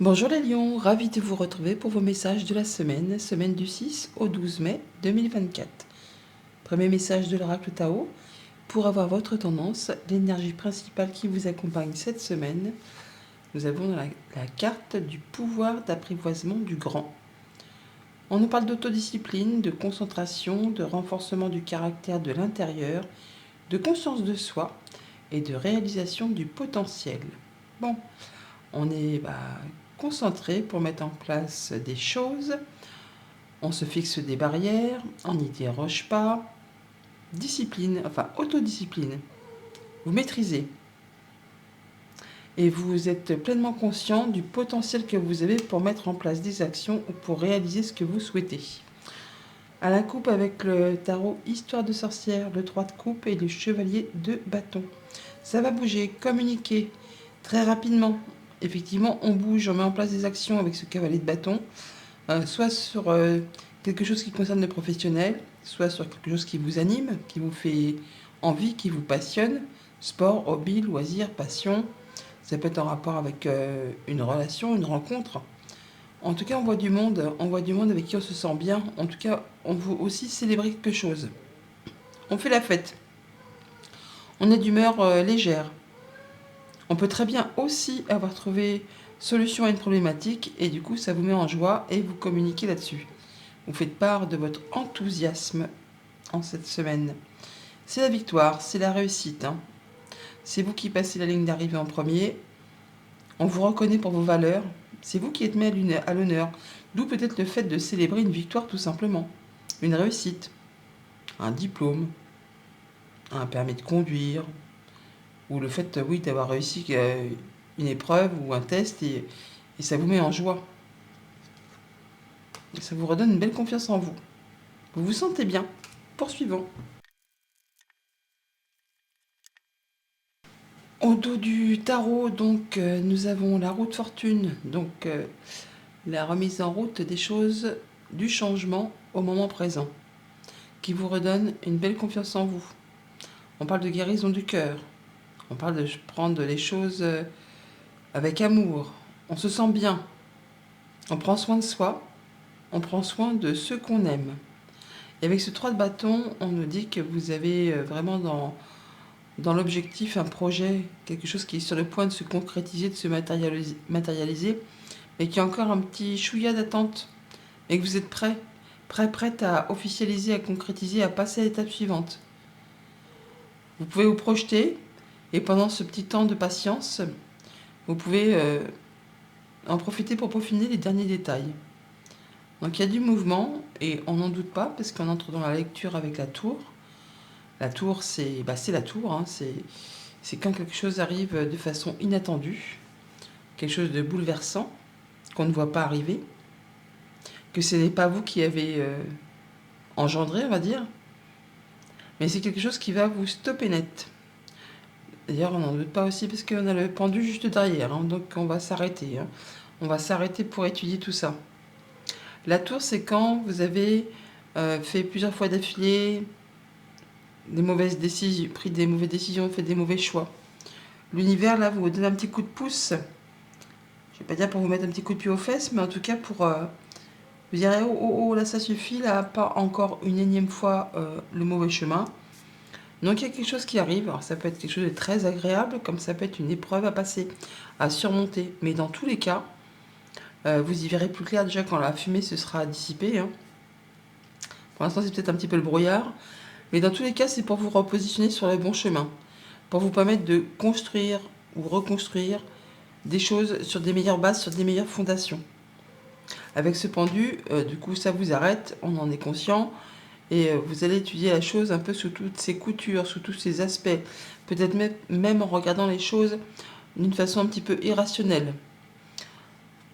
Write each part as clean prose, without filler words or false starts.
Bonjour les lions, ravi de vous retrouver pour vos messages de la semaine du 6 au 12 mai 2024. Premier message de l'oracle Tao. Pour avoir votre tendance, l'énergie principale qui vous accompagne cette semaine, nous avons la carte du pouvoir d'apprivoisement du grand. On nous parle d'autodiscipline, de concentration, de renforcement du caractère de l'intérieur, de conscience de soi et de réalisation du potentiel. Bon, on est concentré pour mettre en place des choses, on se fixe des barrières, on n'y déroge pas. Discipline, enfin autodiscipline, vous maîtrisez. Et vous êtes pleinement conscient du potentiel que vous avez pour mettre en place des actions ou pour réaliser ce que vous souhaitez. À la coupe avec le tarot Histoire de sorcière, le 3 de coupe et le chevalier de bâton. Ça va bouger, communiquer très rapidement. Effectivement, on bouge, on met en place des actions avec ce cavalier de bâton, soit sur quelque chose qui concerne le professionnel, soit sur quelque chose qui vous anime, qui vous fait envie, qui vous passionne, sport, hobby, loisir, passion. Ça peut être en rapport avec une relation, une rencontre. En tout cas, on voit du monde avec qui on se sent bien. En tout cas, on veut aussi célébrer quelque chose. On fait la fête. On est d'humeur légère. On peut très bien aussi avoir trouvé solution à une problématique et du coup, ça vous met en joie et vous communiquez là-dessus. Vous faites part de votre enthousiasme en cette semaine. C'est la victoire, c'est la réussite. C'est vous qui passez la ligne d'arrivée en premier. On vous reconnaît pour vos valeurs. C'est vous qui êtes mis à l'honneur. D'où peut-être le fait de célébrer une victoire tout simplement. Une réussite, un diplôme, un permis de conduire, ou le fait, oui, d'avoir réussi une épreuve ou un test et ça vous met en joie. Et ça vous redonne une belle confiance en vous. Vous vous sentez bien. Poursuivons. Au dos du tarot, donc, nous avons la roue de fortune, donc la remise en route des choses, du changement au moment présent, qui vous redonne une belle confiance en vous. On parle de guérison du cœur, on parle de prendre les choses avec amour, on se sent bien, on prend soin de soi, on prend soin de ceux qu'on aime. Et avec ce 3 de bâton, on nous dit que vous avez vraiment dans l'objectif un projet, quelque chose qui est sur le point de se concrétiser, de se matérialiser, mais qui a encore un petit chouïa d'attente, et que vous êtes prête à officialiser, à concrétiser, à passer à l'étape suivante. Vous pouvez vous projeter, et pendant ce petit temps de patience, vous pouvez en profiter pour peaufiner les derniers détails. Donc il y a du mouvement, et on n'en doute pas, parce qu'on entre dans la lecture avec la tour. La tour, c'est la tour, c'est quand quelque chose arrive de façon inattendue, quelque chose de bouleversant, qu'on ne voit pas arriver, que ce n'est pas vous qui avez engendré, on va dire, mais c'est quelque chose qui va vous stopper net. D'ailleurs, on n'en doute pas aussi parce qu'on a le pendu juste derrière, donc on va s'arrêter. On va s'arrêter pour étudier tout ça. La tour, c'est quand vous avez fait plusieurs fois d'affilée des mauvaises décisions, pris des mauvaises décisions, fait des mauvais choix. L'univers, là, vous donne un petit coup de pouce. Je ne vais pas dire pour vous mettre un petit coup de pied aux fesses, mais en tout cas pour vous dire oh, là, ça suffit, là, pas encore une énième fois le mauvais chemin. Donc il y a quelque chose qui arrive. Alors ça peut être quelque chose de très agréable, comme ça peut être une épreuve à passer, à surmonter. Mais dans tous les cas, vous y verrez plus clair déjà quand la fumée se sera dissipée. Pour l'instant, c'est peut-être un petit peu le brouillard. Mais dans tous les cas, c'est pour vous repositionner sur le bon chemin. Pour vous permettre de construire ou reconstruire des choses sur des meilleures bases, sur des meilleures fondations. Avec ce pendu, du coup, ça vous arrête, on en est conscient. Et vous allez étudier la chose un peu sous toutes ses coutures, sous tous ses aspects. Peut-être même en regardant les choses d'une façon un petit peu irrationnelle.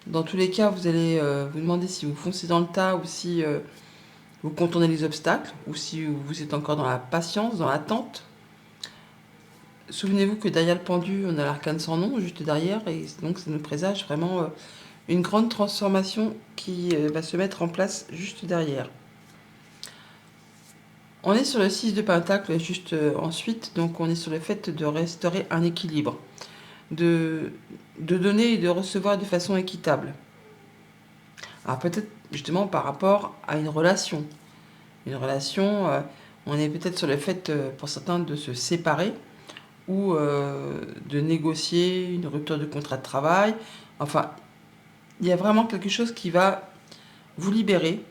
Dans tous les cas, vous allez vous demander si vous foncez dans le tas ou si vous contournez les obstacles ou si vous êtes encore dans la patience, dans l'attente. Souvenez-vous que derrière le pendu, on a l'arcane sans nom, juste derrière, et donc ça nous présage vraiment une grande transformation qui va se mettre en place juste derrière. On est sur le 6 de Pentacle juste ensuite, donc on est sur le fait de restaurer un équilibre. de donner et de recevoir de façon équitable. Alors peut-être justement par rapport à une relation. Une relation, on est peut-être sur le fait pour certains de se séparer ou de négocier une rupture de contrat de travail. Enfin, il y a vraiment quelque chose qui va vous libérer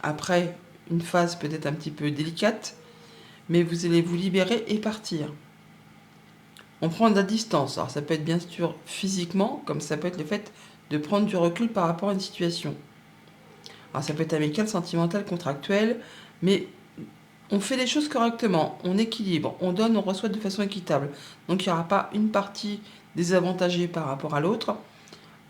après une phase peut-être un petit peu délicate, mais vous allez vous libérer et partir. On prend de la distance. Alors ça peut être bien sûr physiquement, comme ça peut être le fait de prendre du recul par rapport à une situation. Alors ça peut être amical, sentimental, contractuel, mais on fait les choses correctement, on équilibre, on donne, on reçoit de façon équitable. Donc il n'y aura pas une partie désavantagée par rapport à l'autre.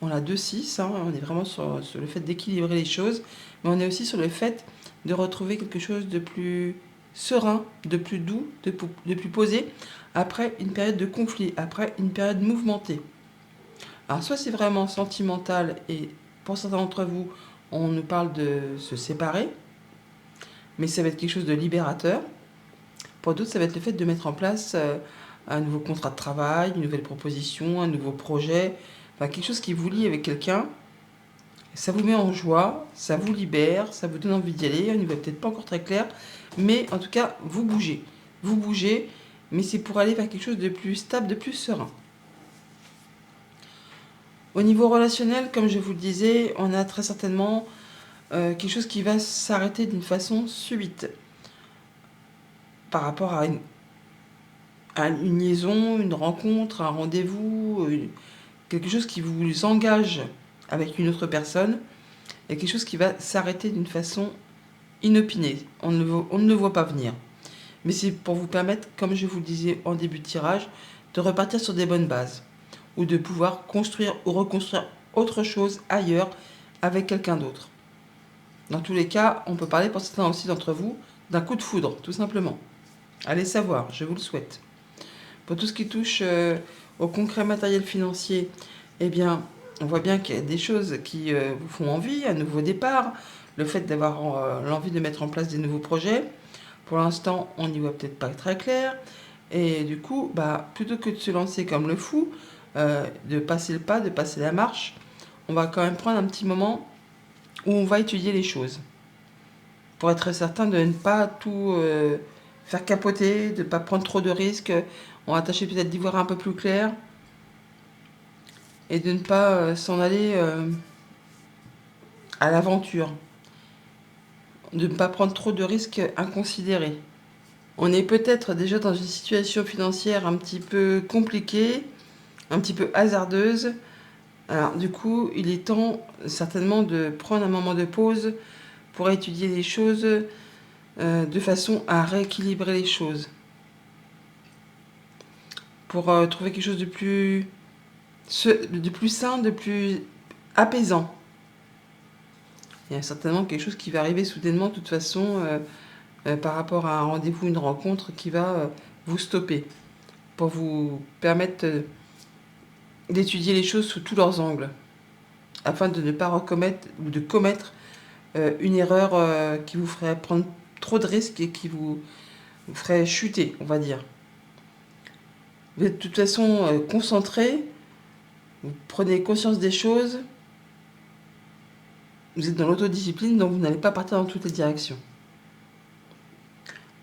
On a 2-6, hein, on est vraiment sur le fait d'équilibrer les choses, mais on est aussi sur le fait de retrouver quelque chose de plus serein, de plus doux, de plus posé, après une période de conflit, après une période mouvementée. Alors soit c'est vraiment sentimental, et pour certains d'entre vous, on nous parle de se séparer, mais ça va être quelque chose de libérateur. Pour d'autres, ça va être le fait de mettre en place un nouveau contrat de travail, une nouvelle proposition, un nouveau projet, enfin quelque chose qui vous lie avec quelqu'un. Ça vous met en joie, ça vous libère, ça vous donne envie d'y aller. On n'y va peut-être pas encore très clair, mais en tout cas, vous bougez. Vous bougez, mais c'est pour aller vers quelque chose de plus stable, de plus serein. Au niveau relationnel, comme je vous le disais, on a très certainement quelque chose qui va s'arrêter d'une façon subite par rapport à une liaison, une rencontre, un rendez-vous, quelque chose qui vous engage avec une autre personne, et quelque chose qui va s'arrêter d'une façon inopinée. On ne le voit pas venir. Mais c'est pour vous permettre, comme je vous le disais en début de tirage, de repartir sur des bonnes bases, ou de pouvoir construire ou reconstruire autre chose ailleurs avec quelqu'un d'autre. Dans tous les cas, on peut parler pour certains aussi d'entre vous d'un coup de foudre, tout simplement. Allez savoir, je vous le souhaite. Pour tout ce qui touche au concret matériel financier, eh bien, on voit bien qu'il y a des choses qui vous font envie, un nouveau départ, le fait d'avoir l'envie de mettre en place des nouveaux projets. Pour l'instant, on n'y voit peut-être pas très clair. Et du coup, plutôt que de se lancer comme le fou, de passer le pas, de passer la marche, on va quand même prendre un petit moment où on va étudier les choses. Pour être certain de ne pas tout faire capoter, de ne pas prendre trop de risques. On va tâcher peut-être d'y voir un peu plus clair. Et de ne pas s'en aller à l'aventure. De ne pas prendre trop de risques inconsidérés. On est peut-être déjà dans une situation financière un petit peu compliquée, un petit peu hasardeuse. Alors du coup, il est temps certainement de prendre un moment de pause pour étudier les choses de façon à rééquilibrer les choses. Pour trouver quelque chose de plus sain, de plus apaisant. Il y a certainement quelque chose qui va arriver soudainement, de toute façon, par rapport à un rendez-vous, une rencontre qui va vous stopper, pour vous permettre d'étudier les choses sous tous leurs angles, afin de ne pas recommettre ou de commettre une erreur qui vous ferait prendre trop de risques et qui vous ferait chuter, on va dire. Vous êtes de toute façon concentré, vous prenez conscience des choses, vous êtes dans l'autodiscipline, donc vous n'allez pas partir dans toutes les directions.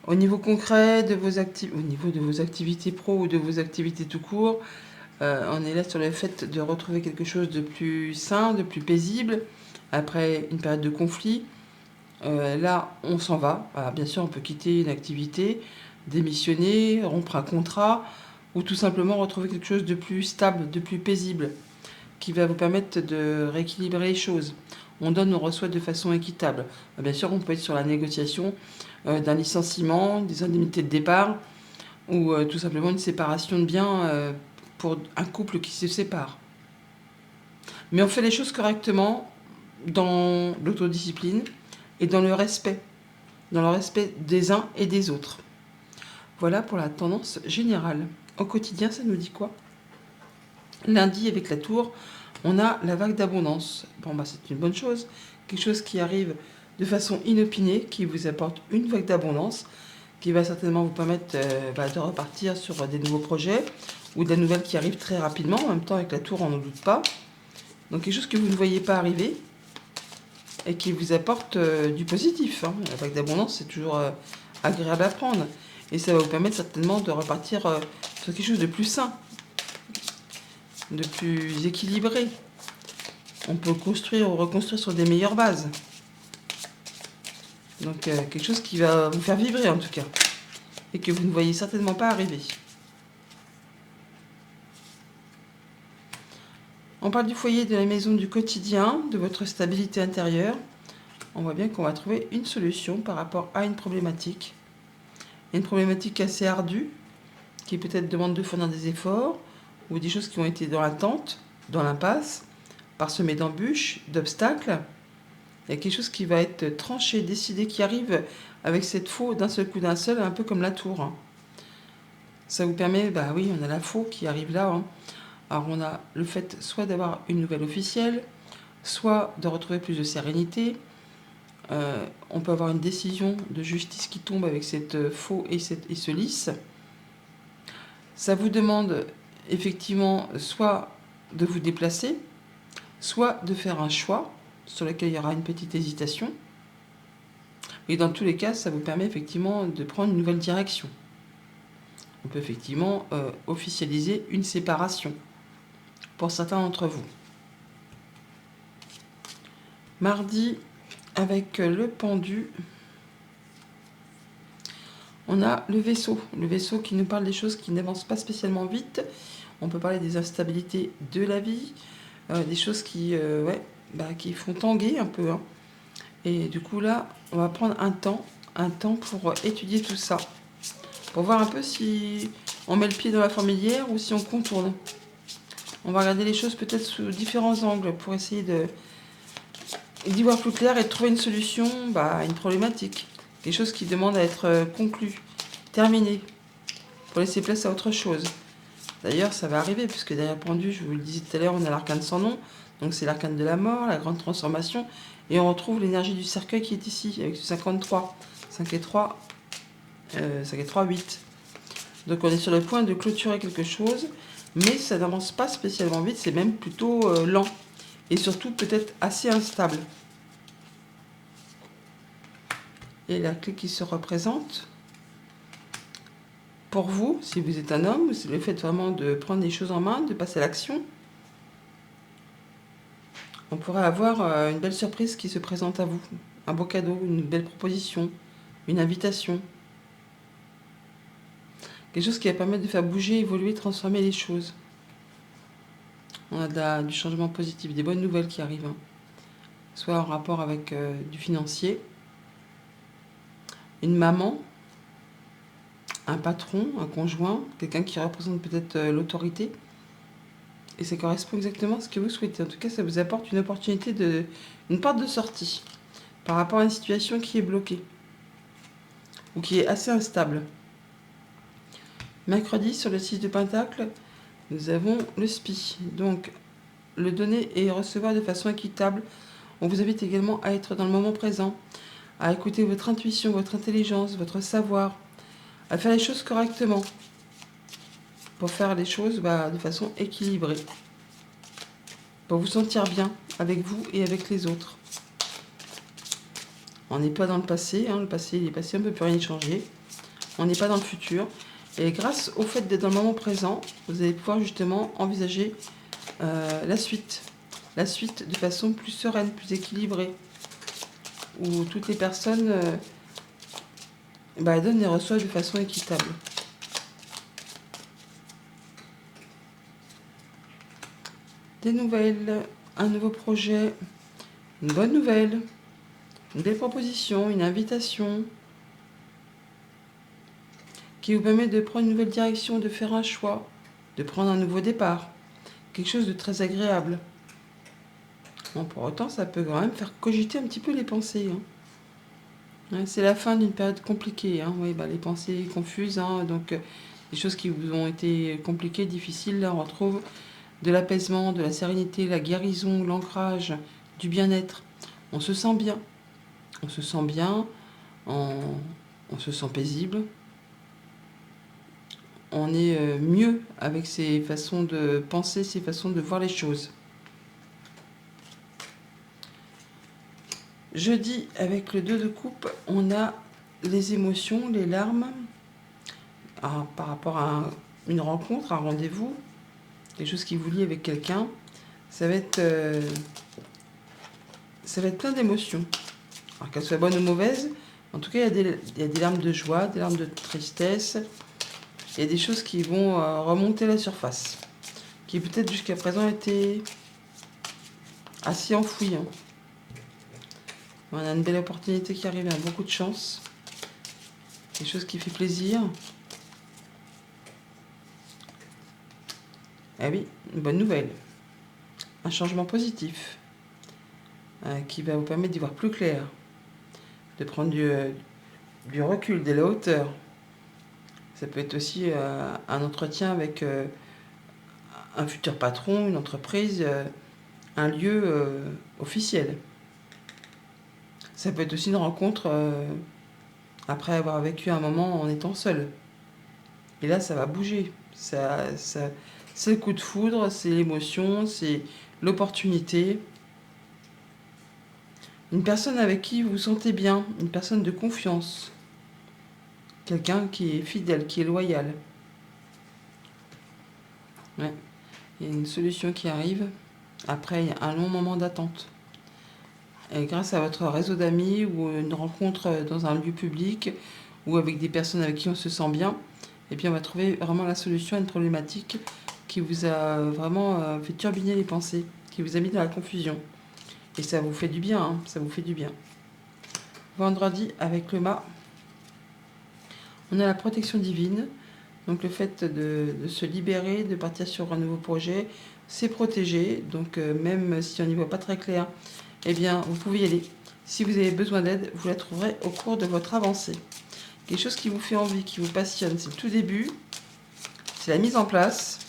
Au niveau concret, au niveau de vos activités pro ou de vos activités tout court, on est là sur le fait de retrouver quelque chose de plus sain, de plus paisible, après une période de conflit. Là, on s'en va. Alors, bien sûr, on peut quitter une activité, démissionner, rompre un contrat, ou tout simplement retrouver quelque chose de plus stable, de plus paisible, qui va vous permettre de rééquilibrer les choses. On donne, on reçoit de façon équitable. Bien sûr, on peut être sur la négociation d'un licenciement, des indemnités de départ, ou tout simplement une séparation de biens pour un couple qui se sépare. Mais on fait les choses correctement dans l'autodiscipline et dans le respect des uns et des autres. Voilà pour la tendance générale. Au quotidien, ça nous dit quoi? Lundi, avec la tour, on a la vague d'abondance. Bon, c'est une bonne chose. Quelque chose qui arrive de façon inopinée, qui vous apporte une vague d'abondance, qui va certainement vous permettre de repartir sur des nouveaux projets ou de la nouvelle qui arrive très rapidement. En même temps, avec la tour, on n'en doute pas. Donc quelque chose que vous ne voyez pas arriver et qui vous apporte du positif. Hein. La vague d'abondance, c'est toujours agréable à prendre. Et ça va vous permettre certainement de repartir sur quelque chose de plus sain, de plus équilibré. On peut construire ou reconstruire sur des meilleures bases. Donc quelque chose qui va vous faire vibrer en tout cas. Et que vous ne voyez certainement pas arriver. On parle du foyer, de la maison, du quotidien, de votre stabilité intérieure. On voit bien qu'on va trouver une solution par rapport à une problématique. Une problématique assez ardue, qui peut-être demande de fournir des efforts, ou des choses qui ont été dans l'attente, dans l'impasse, parsemées d'embûches, d'obstacles. Il y a quelque chose qui va être tranché, décidé, qui arrive avec cette faux d'un seul coup, d'un seul, un peu comme la tour. Hein. Ça vous permet, bah oui, on a la faux qui arrive là. Hein. Alors on a le fait soit d'avoir une nouvelle officielle, soit de retrouver plus de sérénité. On peut avoir une décision de justice qui tombe avec cette faux et ce lisse. Ça vous demande effectivement soit de vous déplacer, soit de faire un choix sur lequel il y aura une petite hésitation. Et dans tous les cas, ça vous permet effectivement de prendre une nouvelle direction. On peut effectivement officialiser une séparation pour certains d'entre vous. Mardi, avec le pendu, on a le vaisseau qui nous parle des choses qui n'avancent pas spécialement vite. On peut parler des instabilités de la vie, des choses qui font tanguer un peu. Hein. Et du coup là, on va prendre un temps pour étudier tout ça, pour voir un peu si on met le pied dans la fourmilière ou si on contourne. On va regarder les choses peut-être sous différents angles pour essayer d'y voir plus clair et de trouver une solution à une problématique. Quelque chose qui demande à être conclu, terminé, pour laisser place à autre chose. D'ailleurs, ça va arriver, puisque derrière le pendu, je vous le disais tout à l'heure, on a l'arcane sans nom. Donc c'est l'arcane de la mort, la grande transformation. Et on retrouve l'énergie du cercueil qui est ici, avec ce 53. 5 et 3, 8. Donc on est sur le point de clôturer quelque chose, mais ça n'avance pas spécialement vite, c'est même plutôt lent. Et surtout peut-être assez instable. Et la clé qui se représente, pour vous, si vous êtes un homme, c'est le fait vraiment de prendre les choses en main, de passer à l'action. On pourrait avoir une belle surprise qui se présente à vous. Un beau cadeau, une belle proposition, une invitation. Quelque chose qui va permettre de faire bouger, évoluer, transformer les choses. On a du changement positif, des bonnes nouvelles qui arrivent. Hein. Soit en rapport avec du financier, une maman, un patron, un conjoint, quelqu'un qui représente peut-être l'autorité. Et ça correspond exactement à ce que vous souhaitez. En tout cas, ça vous apporte une opportunité, une porte de sortie par rapport à une situation qui est bloquée ou qui est assez instable. Mercredi, sur le 6 de Pentacle, nous avons le SPI. Donc, le donner et recevoir de façon équitable. On vous invite également à être dans le moment présent, à écouter votre intuition, votre intelligence, votre savoir, à faire les choses correctement, pour faire les choses de façon équilibrée, pour vous sentir bien avec vous et avec les autres. On n'est pas dans le passé, hein, le passé il est passé, on ne peut plus rien y changer. On n'est pas dans le futur. Et grâce au fait d'être dans le moment présent, vous allez pouvoir justement envisager la suite de façon plus sereine, plus équilibrée, où toutes les personnes donnent et reçoivent de façon équitable. Des nouvelles, un nouveau projet, une bonne nouvelle, une belle proposition, une invitation qui vous permet de prendre une nouvelle direction, de faire un choix, de prendre un nouveau départ. Quelque chose de très agréable. Bon, pour autant, ça peut quand même faire cogiter un petit peu les pensées. Hein. C'est la fin d'une période compliquée. Hein. Oui, les pensées confuses. Hein. Donc, les choses qui vous ont été compliquées, difficiles, là, on retrouve de l'apaisement, de la sérénité, la guérison, l'ancrage, du bien-être. On se sent bien. On se sent bien, on On se sent paisible. On est mieux avec ses façons de penser, ses façons de voir les choses. Jeudi, avec le 2 de coupe, on a les émotions, les larmes, par rapport à une rencontre, un rendez-vous, quelque chose qui vous lie avec quelqu'un. Ça va être plein d'émotions. Alors qu'elles soient bonnes ou mauvaises, en tout cas, il y a des larmes de joie, des larmes de tristesse. Il y a des choses qui vont remonter à la surface, qui peut-être jusqu'à présent étaient assez enfouies. Hein. On a une belle opportunité qui arrive, il y a beaucoup de chance. Quelque chose qui fait plaisir. Ah oui, une bonne nouvelle. Un changement positif qui va vous permettre d'y voir plus clair, de prendre du recul, de la hauteur. Ça peut être aussi un entretien avec un futur patron, une entreprise, un lieu officiel. Ça peut être aussi une rencontre après avoir vécu un moment en étant seul. Et là, ça va bouger. C'est le coup de foudre, c'est l'émotion, c'est l'opportunité. Une personne avec qui vous vous sentez bien, une personne de confiance. Quelqu'un qui est fidèle, qui est loyal. Ouais. Il y a une solution qui arrive après un long moment d'attente. Et grâce à votre réseau d'amis ou une rencontre dans un lieu public ou avec des personnes avec qui on se sent bien, eh bien on va trouver vraiment la solution à une problématique qui vous a vraiment fait turbiner les pensées, qui vous a mis dans la confusion. Et ça vous fait du bien, hein, ça vous fait du bien. Vendredi, avec le mât, on a la protection divine. Donc le fait de se libérer, de partir sur un nouveau projet, c'est protégé. Donc même si on n'y voit pas très clair, eh bien vous pouvez y aller. Si vous avez besoin d'aide, vous la trouverez au cours de votre avancée. Quelque chose qui vous fait envie, qui vous passionne, c'est le tout début. C'est la mise en place.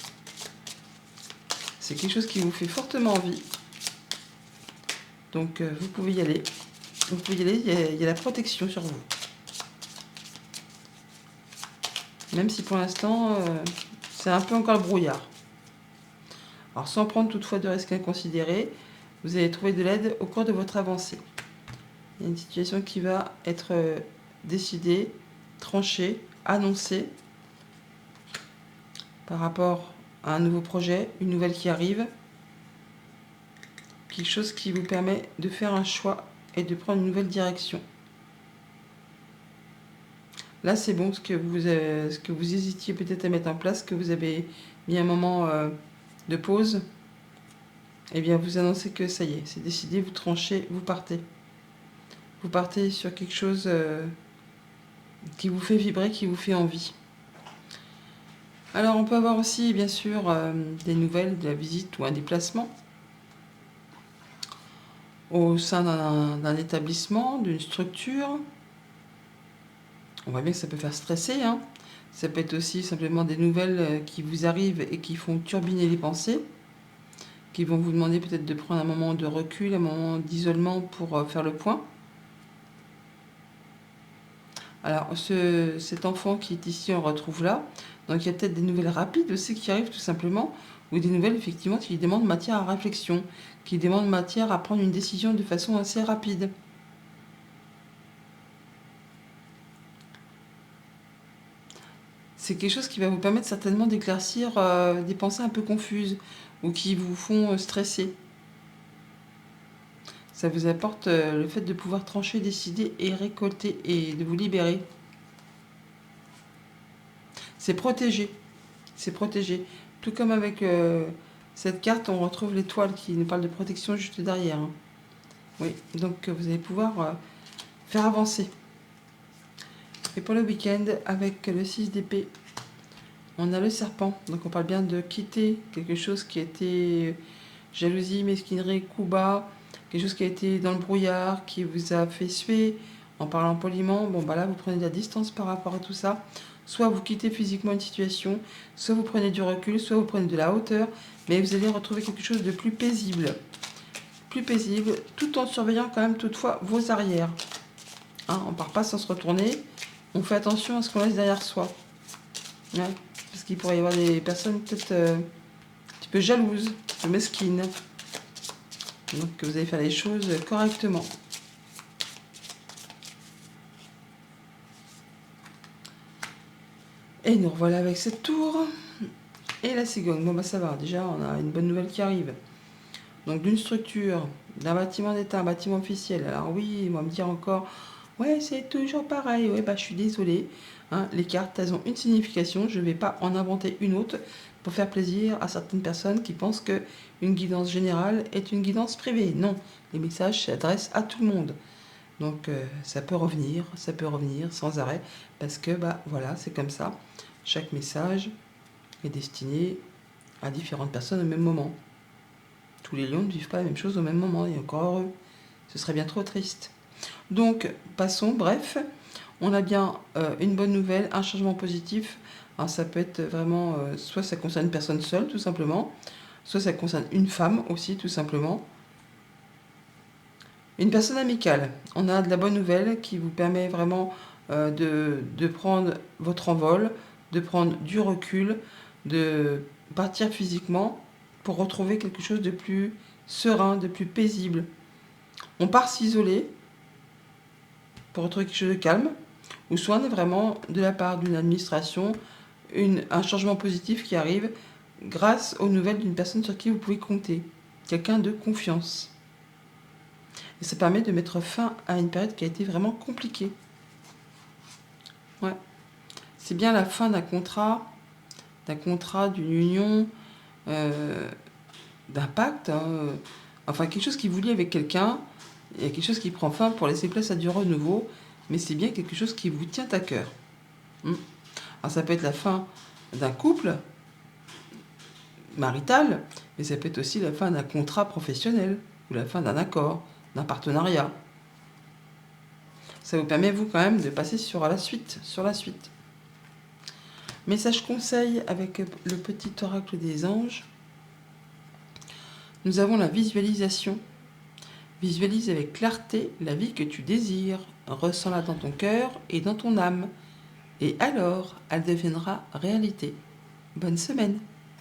C'est quelque chose qui vous fait fortement envie. Donc vous pouvez y aller. Vous pouvez y aller, il y a la protection sur vous. Même si pour l'instant, c'est un peu encore le brouillard. Alors sans prendre toutefois de risques inconsidérés, vous allez trouver de l'aide au cours de votre avancée. Il y a une situation qui va être décidée, tranchée, annoncée par rapport à un nouveau projet, une nouvelle qui arrive. Quelque chose qui vous permet de faire un choix et de prendre une nouvelle direction. Là, c'est bon, ce que vous hésitiez peut-être à mettre en place, que vous avez mis un moment de pause, eh bien, vous annoncez que ça y est, c'est décidé, vous tranchez, vous partez. Vous partez sur quelque chose qui vous fait vibrer, qui vous fait envie. Alors, on peut avoir aussi, bien sûr, des nouvelles de la visite ou un déplacement au sein d'un établissement, d'une structure. On voit bien que ça peut faire stresser, hein. Ça peut être aussi simplement des nouvelles qui vous arrivent et qui font turbiner les pensées, qui vont vous demander peut-être de prendre un moment de recul, un moment d'isolement pour faire le point. Alors, cet enfant qui est ici, on le retrouve là. Donc, il y a peut-être des nouvelles rapides aussi qui arrivent tout simplement, ou des nouvelles effectivement qui demandent matière à réflexion, qui demandent matière à prendre une décision de façon assez rapide. C'est quelque chose qui va vous permettre certainement d'éclaircir des pensées un peu confuses ou qui vous font stresser. Ça vous apporte le fait de pouvoir trancher, décider et récolter et de vous libérer. C'est protégé. C'est protégé. Tout comme avec cette carte, on retrouve l'étoile qui nous parle de protection juste derrière. Hein. Oui, donc vous allez pouvoir faire avancer. Et pour le week-end, avec le 6 d'épée, on a le serpent. Donc on parle bien de quitter quelque chose qui a été jalousie, mesquinerie, coup bas, quelque chose qui a été dans le brouillard, qui vous a fait suer en parlant poliment. Bon, bah là, vous prenez de la distance par rapport à tout ça. Soit vous quittez physiquement une situation, soit vous prenez du recul, soit vous prenez de la hauteur, mais vous allez retrouver quelque chose de plus paisible. Plus paisible, tout en surveillant quand même toutefois vos arrières. Hein, on ne part pas sans se retourner. On fait attention à ce qu'on laisse derrière soi. Ouais, parce qu'il pourrait y avoir des personnes peut-être un petit peu jalouses, un petit peu mesquines. Donc vous allez faire les choses correctement. Et nous revoilà avec cette tour. Et la cigogne. Bon bah ça va, déjà on a une bonne nouvelle qui arrive. Donc d'une structure, d'un bâtiment d'État, un bâtiment officiel. Alors oui, on va me dire encore, ouais c'est toujours pareil. Ouais bah je suis désolée. Hein, les cartes, elles ont une signification. Je ne vais pas en inventer une autre pour faire plaisir à certaines personnes qui pensent que une guidance générale est une guidance privée. Non, les messages s'adressent à tout le monde. Donc ça peut revenir sans arrêt parce que bah voilà, c'est comme ça. Chaque message est destiné à différentes personnes au même moment. Tous les lions ne vivent pas la même chose au même moment, et encore heureux. Ce serait bien trop triste. Donc passons, bref, on a bien une bonne nouvelle, un changement positif. Alors, ça peut être vraiment, soit ça concerne une personne seule tout simplement, soit ça concerne une femme aussi tout simplement. Une personne amicale, on a de la bonne nouvelle qui vous permet vraiment de prendre votre envol, de prendre du recul, de partir physiquement pour retrouver quelque chose de plus serein, de plus paisible. On part s'isoler pour retrouver quelque chose de calme, ou soit on est vraiment de la part d'une administration, un changement positif qui arrive grâce aux nouvelles d'une personne sur qui vous pouvez compter, quelqu'un de confiance. Et ça permet de mettre fin à une période qui a été vraiment compliquée. Ouais. C'est bien la fin d'un contrat, d'une union, d'un pacte, hein, enfin quelque chose qui vous lie avec quelqu'un. Il y a quelque chose qui prend fin pour laisser place à du renouveau, mais c'est bien quelque chose qui vous tient à cœur. Alors ça peut être la fin d'un couple marital, mais ça peut être aussi la fin d'un contrat professionnel, ou la fin d'un accord, d'un partenariat. Ça vous permet, vous, quand même, de passer sur la suite. Message conseil avec le petit oracle des anges. Nous avons la visualisation. Visualise avec clarté la vie que tu désires. Ressens-la dans ton cœur et dans ton âme. Et alors, elle deviendra réalité. Bonne semaine.